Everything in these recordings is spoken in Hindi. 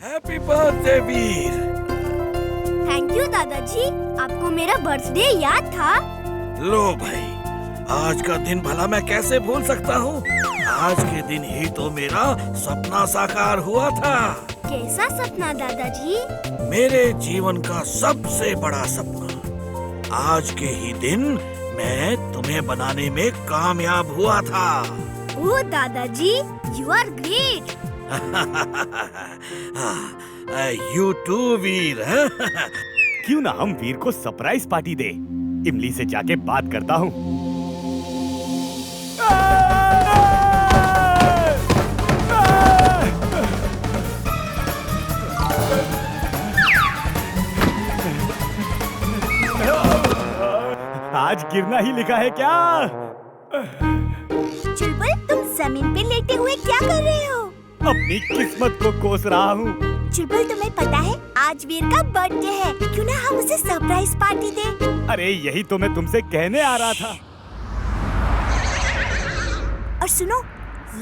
Happy birthday Veer. Thank you दादाजी, आपको मेरा बर्थडे याद था। लो भाई, आज का दिन भला मैं कैसे भूल सकता हूँ। आज के दिन ही तो मेरा सपना साकार हुआ था। कैसा सपना दादाजी? मेरे जीवन का सबसे बड़ा सपना। आज के ही दिन मैं तुम्हें बनाने में कामयाब हुआ था। ओह दादाजी, you are great. You too Veer. क्यों ना हम वीर को सरप्राइज पार्टी दे। इमली से जाके बात करता हूँ। आज गिरना ही लिखा है क्या? चुलबुल, तुम जमीन पे लेटे हुए क्या कर रहे हो? अपनी किस्मत को कोस रहा हूँ। चुलबुल, तुम्हें पता है आज वीर का बर्थडे है, क्यों ना हम उसे सरप्राइज पार्टी दें? अरे यही तो मैं तुमसे कहने आ रहा था। और सुनो,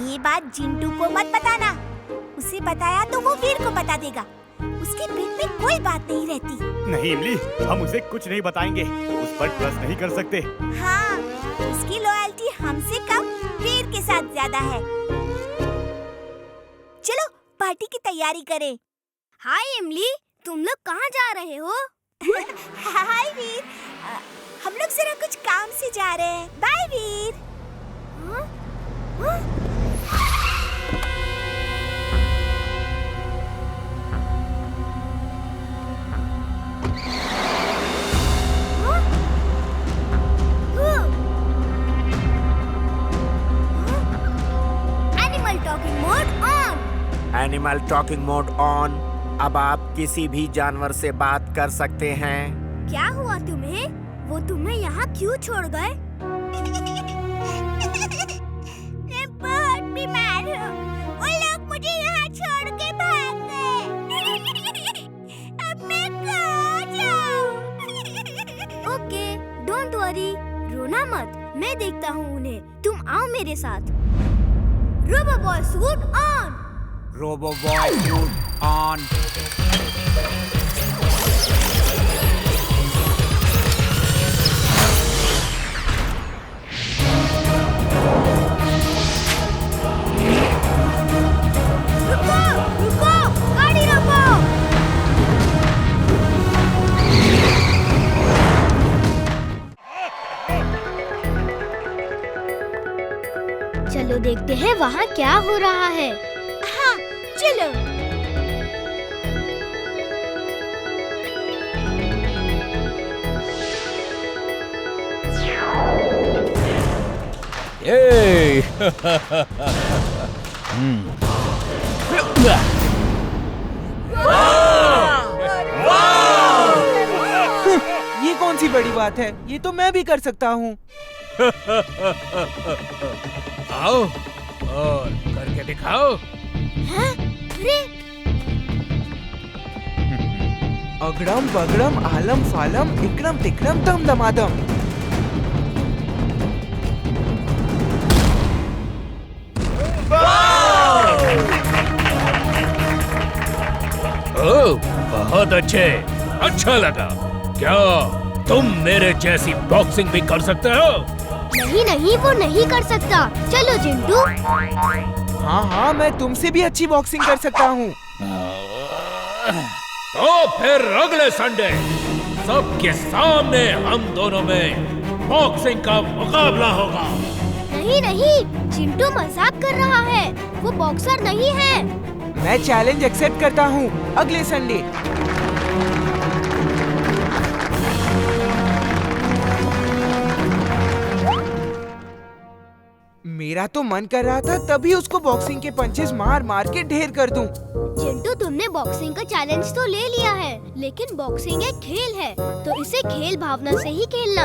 ये बात जिंटू को मत बताना। उसे बताया तो वो वीर को बता देगा। उसके पेट में कोई बात नहीं रहती। नहीं इमली, हम उसे कुछ नहीं बताएंगे। उस पर ट्रस्ट नहीं कर सकते। हाँ, उसकी लॉयल्टी हमसे कम वीर के साथ ज्यादा है। चलो पार्टी की तैयारी करें। हाय इमली, तुम लोग कहाँ जा रहे हो? हाय वीर, हम लोग जरा कुछ काम से जा रहे हैं। बाय वीर। हाँ? हाँ? Animal talking mode on. अब आप किसी भी जानवर से बात कर सकते हैं। क्या हुआ तुम्हें? वो तुम्हें यहाँ क्यों छोड़ गए? मैं बहुत बीमार हूँ। वो लोग मुझे यहाँ छोड़ के भाग गए। अब मैं कहाँ जाऊँ? ओके, डोंट वरी, रोना मत। मैं देखता हूँ उन्हें। तुम आओ मेरे साथ। Robo boy suit on. Robo boy suit on. रुको, रुको, गाड़ी रोको। चलो देखते हैं वहाँ क्या हो रहा है। हाँ, चलो। ये कौन सी बड़ी बात है? ये तो मैं भी कर सकता हूँ। आओ और करके दिखाओ। हाँ? अरे अगड़म बगड़म आलम फालम इकड़म तिकड़म दम दमादम। ओह, बहुत अच्छे, अच्छा लगा। क्या तुम मेरे जैसी बॉक्सिंग भी कर सकते हो? नहीं नहीं, वो नहीं कर सकता। चलो जिंटू। हाँ हाँ, मैं तुमसे भी अच्छी बॉक्सिंग कर सकता हूँ। तो फिर अगले संडे सबके सामने हम दोनों में बॉक्सिंग का मुकाबला होगा। नहीं नहीं, जिंटू मजाक कर रहा है। वो बॉक्सर नहीं है। मैं चैलेंज एक्सेप्ट करता हूँ अगले संडे। मेरा तो मन कर रहा था तभी उसको बॉक्सिंग के पंचेस मार मार के ढेर कर दूं। जिंटू, तुमने बॉक्सिंग का चैलेंज तो ले लिया है, लेकिन बॉक्सिंग एक खेल है, तो इसे खेल भावना से ही खेलना।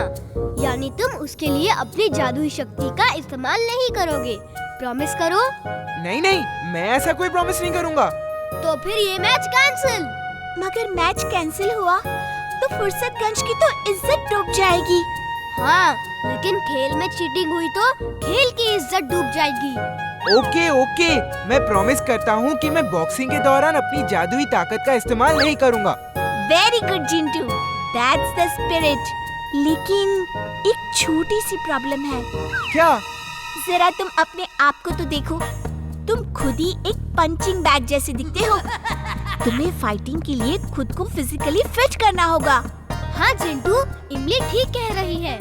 यानी तुम उसके लिए अपनी जादुई शक्ति का इस्तेमाल नहीं करोगे। प्रॉमिस करो। नहीं नहीं, मैं ऐसा कोई प्रॉमिस नहीं करूँगा। तो फिर ये मैच कैंसिल। मगर मैच कैंसिल हुआ तो फुर्सतगंज की तो इज्जत डूब जाएगी। हाँ, लेकिन खेल में चीटिंग हुई तो खेल की इज्जत डूब जाएगी। ओके ओके, मैं प्रॉमिस करता हूँ कि मैं बॉक्सिंग के दौरान अपनी जादुई ताकत का इस्तेमाल नहीं करूँगा। Very good Chintu, that's the spirit. लेकिन एक छोटी सी प्रॉब्लम है। क्या? जरा तुम अपने आप को तो देखो, तुम खुद ही एक पंचिंग बैग जैसे दिखते हो। तुम्हें फाइटिंग के लिए खुद को फिजिकली फिट करना होगा। हाँ चिंटू, इमली ठीक कह रही है।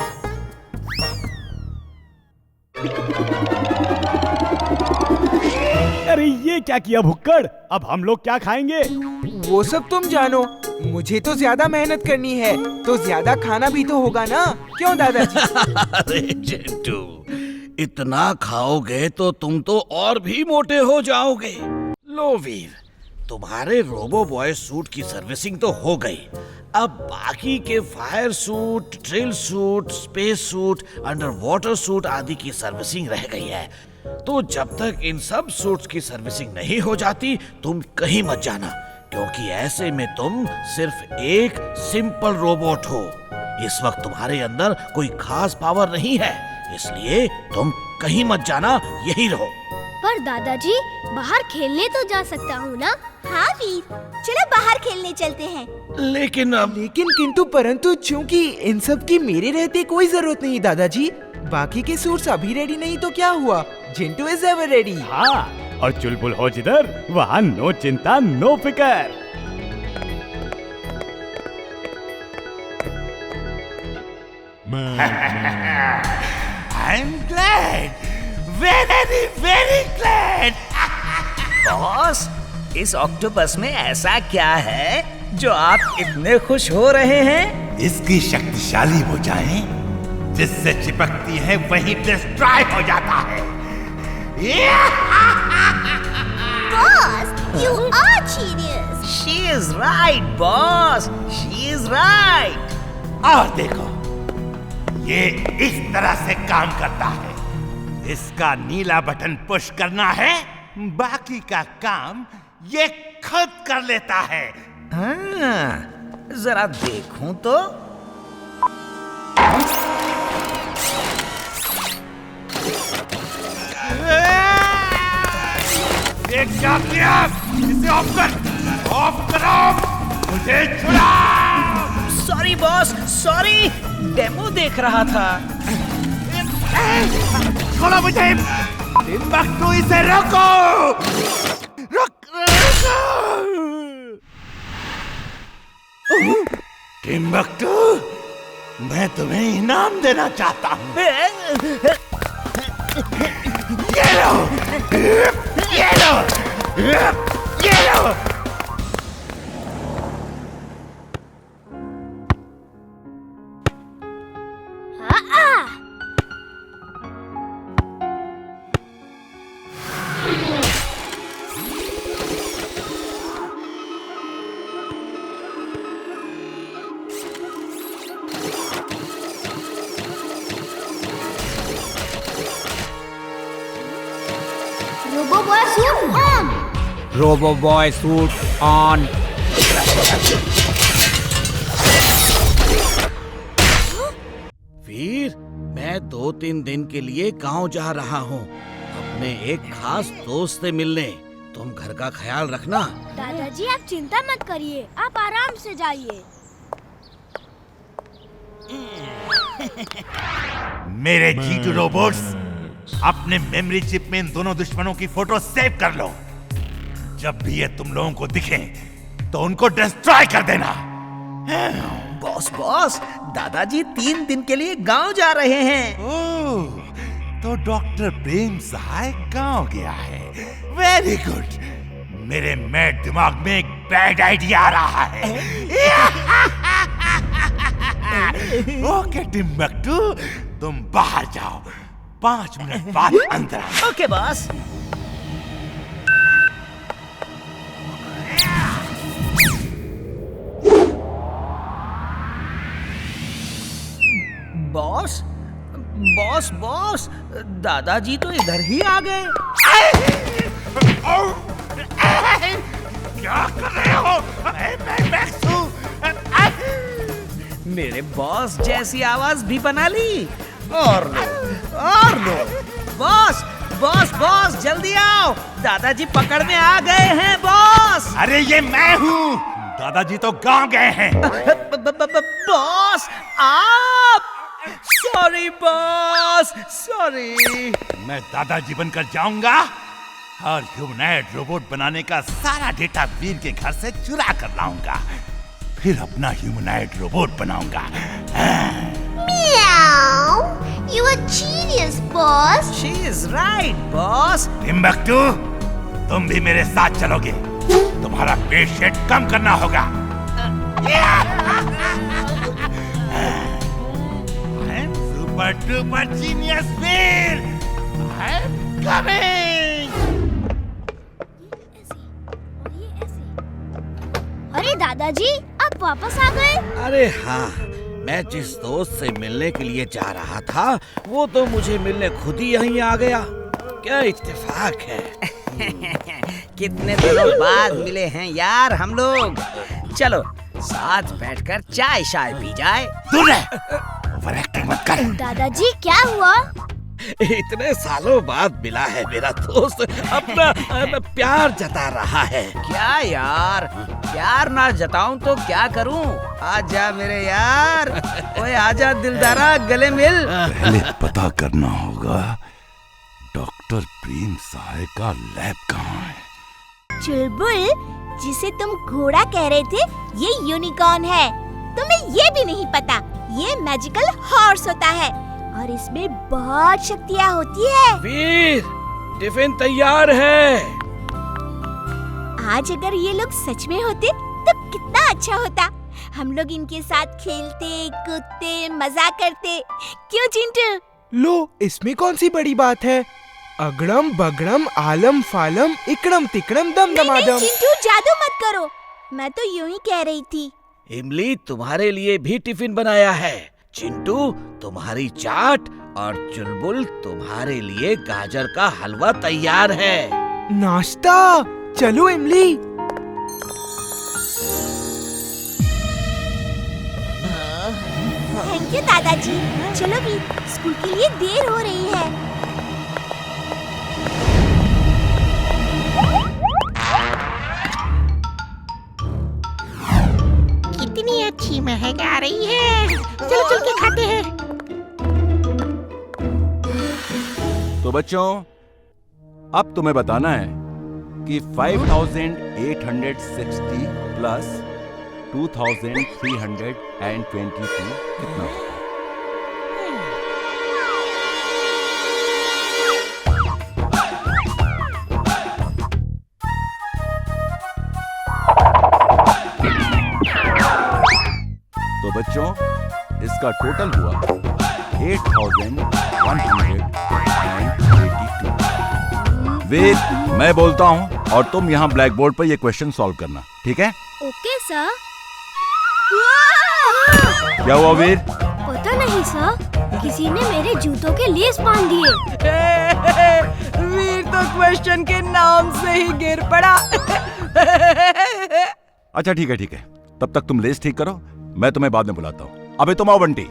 अरे ये क्या किया भुक्कड़? अब हम लोग क्या खाएंगे? वो सब तुम जानो, मुझे तो ज्यादा मेहनत करनी है, तो ज्यादा खाना भी तो होगा ना, क्यों दादाजी? अरे चिंटू, इतना खाओगे तो तुम तो और भी मोटे हो जाओगे। लो वीर, तुम्हारे रोबो बॉय सूट की सर्विसिंग तो हो गई। अब बाकी के fire suit, drill suit, space suit, under water suit आदि की सर्विसिंग रह गई है। तो जब तक इन सब सूट्स की सर्विसिंग नहीं हो जाती, तुम कहीं मत जाना, क्योंकि ऐसे में तुम सिर्फ एक सिंपल रोबोट हो। इस वक्त तुम्हारे अंदर कोई खास पावर नहीं है, इसलिए तुम कहीं मत जाना, यही रहो। पर दादाजी, बाहर खेलने तो जा सकता हूँ ना? हाँ वीर, चलो बाहर खेलने चलते हैं। लेकिन लेकिन किंतु परंतु, चूंकि इन सब की मेरे रहते कोई जरूरत नहीं दादाजी। बाकी के सूट्स अभी रेडी नहीं तो क्या हुआ, चिंटू इज एवर रेडी। हाँ, और चुलबुल हो जिधर वहाँ नो चिंता नो फिकर। I'm glad, very glad. Boss, इस ऑक्टोपस में ऐसा क्या है जो आप इतने खुश हो रहे हैं? इसकी शक्तिशाली भुजाएं जिससे चिपकती है वही डिस्ट्रॉय हो जाता है। Boss, you are genius. She is right, boss. She is right. और देखो, ये इस तरह से काम करता है। इसका नीला बटन पुश करना है, बाकी का काम ये खुद कर लेता है। हाँ, जरा देखूं तो। ये क्या किया? इसे ऑफ कर, ऑफ करो, मुझे छुड़ा। सॉरी बॉस, सॉरी, डेमो देख रहा था। छोड़ो मुझे, टिम्बक्टू, इसे रोको, रोको। टिम्बक्टू, मैं तुम्हें इनाम देना चाहता हूँ। ये लो, ये लो, ये लो। Robo boy suit on. Robo boy suit on. Veer, मैं 2-3 दिन के लिए गांव जा रहा हूँ, अपने एक खास दोस्त से मिलने। तुम घर का ख्याल रखना। दादाजी, आप चिंता मत करिए, आप आराम से जाइए। मेरे जीटू रोबोट्स, अपने मेमोरी चिप में इन दोनों दुश्मनों की फोटो सेव कर लो। जब भी ये तुम लोगों को दिखे तो उनको डिस्ट्रॉय कर देना। बॉस बॉस, दादाजी 3 दिन के लिए गांव जा रहे हैं। ओह, तो डॉक्टर प्रेम सहाय गांव गया है। Very good. मेरे मैड दिमाग में एक बैड आइडिया आ रहा है। ओके टिम्बक्टू, तुम बाहर जाओ, 5 मिनट बाद अंदर आओ। Okay boss. Boss boss boss, दादाजी तो इधर ही आ गए। क्या कर रहे हो? मैं मैक्स हूँ। मेरे बॉस जैसी आवाज भी बना ली। और लो, और लो। बॉस बॉस बॉस जल्दी आओ, दादाजी पकड़ में आ गए हैं बॉस। अरे ये मैं हूँ, दादाजी तो गांव गए हैं। बॉस आप, सॉरी बॉस, सॉरी। मैं दादाजी बनकर जाऊंगा और ह्यूमनॉइड रोबोट बनाने का सारा डेटा वीर के घर से चुरा कर लाऊंगा, फिर अपना ह्यूमनॉइड रोबोट बनाऊंगा। Meow! You a genius, boss. She is right, boss. Timbuktu, तुम भी मेरे साथ चलोगे। तुम्हारा पेशेंट कम करना होगा। I'm super duper genius Veer. I'm coming। अरे दादाजी, आप वापस आ गए? अरे हाँ, मैं जिस दोस्त से मिलने के लिए जा रहा था वो तो मुझे मिलने खुद ही यहीं आ गया। क्या इत्तेफाक है। कितने दिनों बाद मिले हैं यार हम लोग। चलो साथ बैठकर चाय शाय पी जाए। दूर रह, ओवर एक्टिंग मत कर। दादाजी क्या हुआ? इतने सालों बाद मिला है मेरा दोस्त, अपना प्यार जता रहा है। क्या यार, प्यार ना जताऊं तो क्या करूं? आजा मेरे यार, ओए आजा दिलदारा, गले मिल। पहले पता करना होगा डॉक्टर प्रेम सहाय का लैब कहाँ है। चुलबुल, जिसे तुम घोड़ा कह रहे थे, ये यूनिकॉर्न है। तुम्हें ये भी नहीं पता, ये मैजिकल हॉर्स होता है और इसमें बहुत शक्तियाँ होती है। वीर, टिफिन तैयार है। आज अगर ये लोग सच में होते तो कितना अच्छा होता। हम लोग इनके साथ खेलते, कूदते, मजा करते। क्यों चिंटू? लो, इसमें कौन सी बड़ी बात है? अगड़म बगड़म आलम फालम इकड़म तिकड़म दम नहीं, दमादम। चिंटू जादू मत करो, मैं तो यूं ही कह रही थी। इमली तुम्हारे लिए भी टिफिन बनाया है। चिंटू तुम्हारी चाट और चुलबुल तुम्हारे लिए गाजर का हलवा तैयार है। नाश्ता, चलो इमली। थैंक यू दादाजी। चलो भी, स्कूल के लिए देर हो रही है। कितनी अच्छी महक आ रही है। चलो चल के खाते हैं। तो बच्चों, अब तुम्हें बताना है कि 5860 प्लस 2322 कितना होता है। तो बच्चों, इसका टोटल हुआ 8182। वेद, मैं बोलता हूँ और तुम यहाँ ब्लैक बोर्ड पर ये क्वेश्चन सॉल्व करना, ठीक है? Okay sir. क्या हुआ वीर? पता नहीं सर, किसी ने मेरे जूतों के लेस बांध दिए। वीर तो क्वेश्चन के नाम से ही गिर पड़ा। अच्छा ठीक है, तब तक तुम लेस ठीक करो, मैं तुम्हें बाद में बुलाता हूँ। अबे तुम आओ बंटी।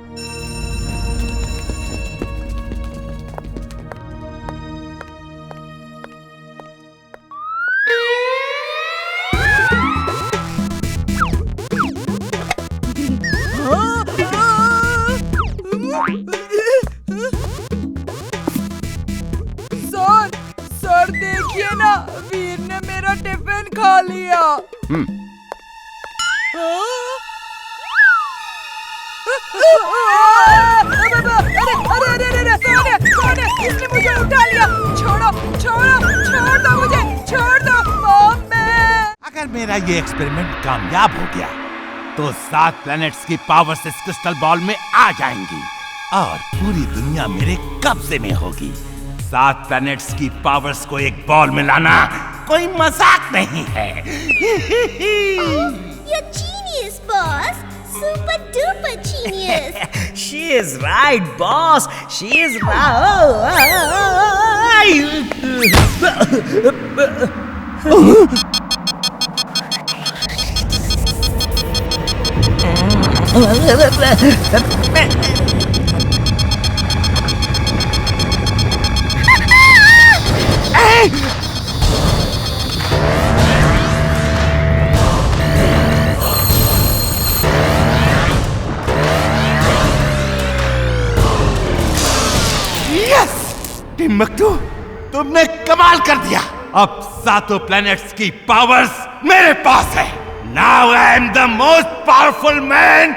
सर देखिए ना, वीर ने मेरा टिफिन खा लिया। अरे, इसने मुझे उठा लिया। छोड़ दो मुझे, छोड़ दो। अगर मेरा ये एक्सपेरिमेंट कामयाब हो गया तो 7 प्लैनेट्स की पावर्स इस क्रिस्टल बॉल में आ जाएंगी और पूरी दुनिया मेरे कब्जे में होगी। 7 प्लैनेट्स की पावर्स को एक बॉल में लाना कोई मजाक नहीं है। You're genius, boss. Super duper genius. She is right, boss. She is right. Timbuktu, तुमने कमाल कर दिया। अब सातों प्लैनेट्स की पावर्स मेरे पास है। Now I am the most powerful man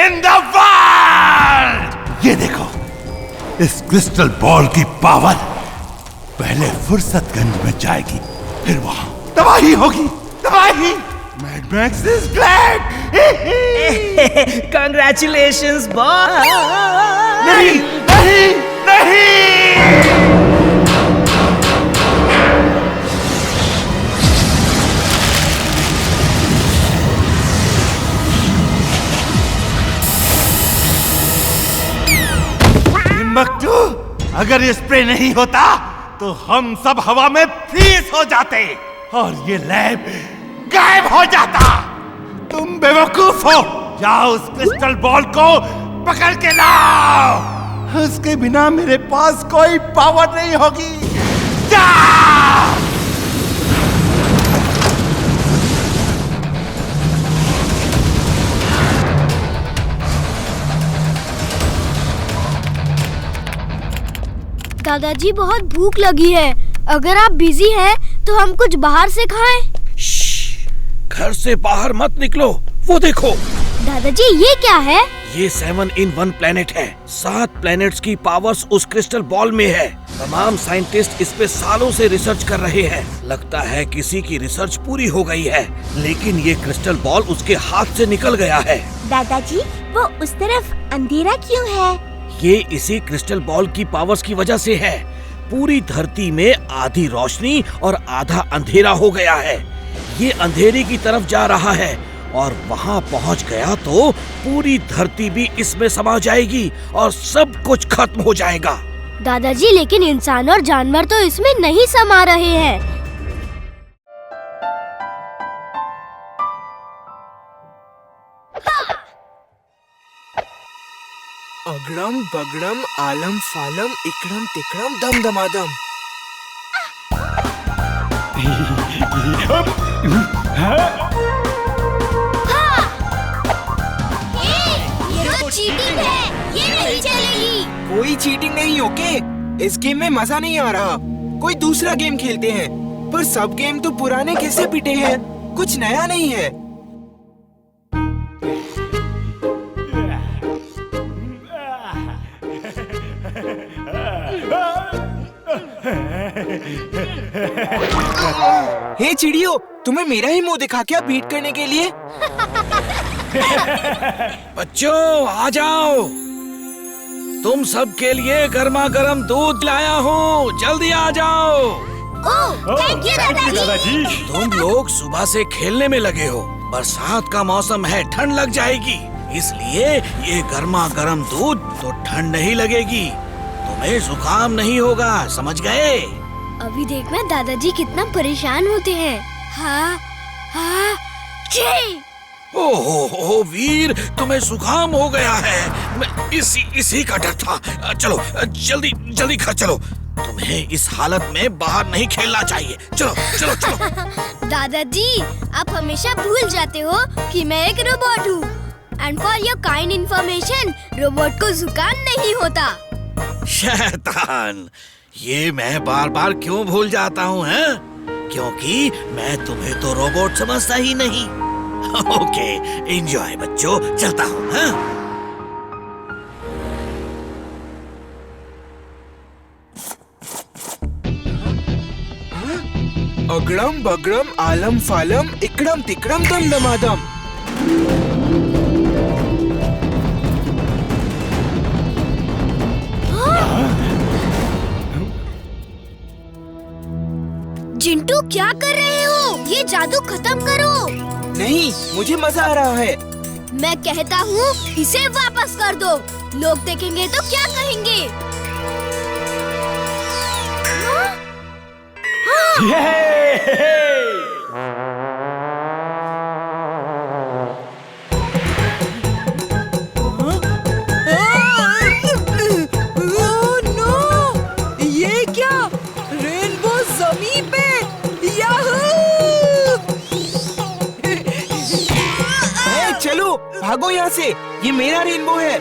in the world। ये देखो, इस क्रिस्टल बॉल की पावर पहले फुर्सतगंज में जाएगी, फिर वहां तबाही होगी, तबाही। Mad Max is glad। Congratulations, boss! नहीं, नहीं, नहीं। टिम्बकटू, अगर ये स्प्रे नहीं होता तो हम सब हवा में फ्रीज हो जाते और ये लैब गायब हो जाता। तुम बेवकूफ हो। जाओ उस क्रिस्टल बॉल को पकड़ के लाओ। उसके बिना मेरे पास कोई पावर नहीं होगी। जाओ। दादाजी बहुत भूख लगी है। अगर आप बिजी हैं तो हम कुछ बाहर से खाएं। घर से बाहर मत निकलो। वो देखो दादाजी, ये क्या है? ये 7 in 1 प्लेनेट है। 7 प्लेनेट्स की पावर्स उस क्रिस्टल बॉल में है। तमाम साइंटिस्ट इस पे सालों से रिसर्च कर रहे हैं। लगता है किसी की रिसर्च पूरी हो गई है, लेकिन ये क्रिस्टल बॉल उसके हाथ से निकल गया है। दादाजी, वो उस तरफ अंधेरा क्यों है? ये इसी क्रिस्टल बॉल की पावर्स की वजह से है। पूरी धरती में आधी रोशनी और आधा अंधेरा हो गया है। ये अंधेरे की तरफ जा रहा है और वहाँ पहुँच गया तो पूरी धरती भी इसमें समा जाएगी और सब कुछ खत्म हो जाएगा। दादाजी, लेकिन इंसान और जानवर तो इसमें नहीं समा रहे हैं। अगड़म बगड़म आलम फालम इकड़म तिकड़म दम दमादम। ये तो चीटिंग है, ये नहीं चलेगी। कोई चीटिंग नहीं, ओके? इस गेम में मजा नहीं आ रहा। कोई दूसरा गेम खेलते हैं। पर सब गेम तो पुराने कैसे पिटे हैं, कुछ नया नहीं है। हे चिड़ियों, तुम्हें मेरा ही मुंह दिखा क्या बीट करने के लिए? बच्चों आ जाओ, तुम सब के लिए गर्मा गर्म दूध लाया हूँ, जल्दी आ जाओ। थैंक यू दादाजी। तुम लोग सुबह से खेलने में लगे हो। बरसात का मौसम है, ठंड लग जाएगी, इसलिए ये गर्मा गर्म दूध तो ठंड नहीं लगेगी, तुम्हें जुकाम नहीं होगा, समझ गए? अभी देखना दादाजी कितना परेशान होते हैं। हाँ, हाँ, छी। ओहो वीर, तुम्हें जुकाम हो गया है। मैं इसी का डर था। चलो जल्दी जल्दी घर चलो, तुम्हें इस हालत में बाहर नहीं खेलना चाहिए। चलो चलो चलो। दादाजी, आप हमेशा भूल जाते हो कि मैं एक रोबोट हूँ। And for your kind information, robot को जुकाम नहीं होता। शैतान, ये मैं बार बार क्यों भूल जाता हूँ, हैं? क्योंकि मैं तुम्हें तो रोबोट समझता ही नहीं। ओके, एंजॉय बच्चों, चलता हूँ। हाँ? अगड़म बगड़म आलम फालम इकड़म तिकड़म दम दमादम। चिंटू, क्या कर रहे हो? ये जादू खत्म करो। नहीं, मुझे मजा आ रहा है। मैं कहता हूँ इसे वापस कर दो। लोग देखेंगे तो क्या कहेंगे? Oh no! ये क्या? रेनबो ज़मीन पे! याहू! चलो भागो यहाँ से, ये मेरा रेनबो है।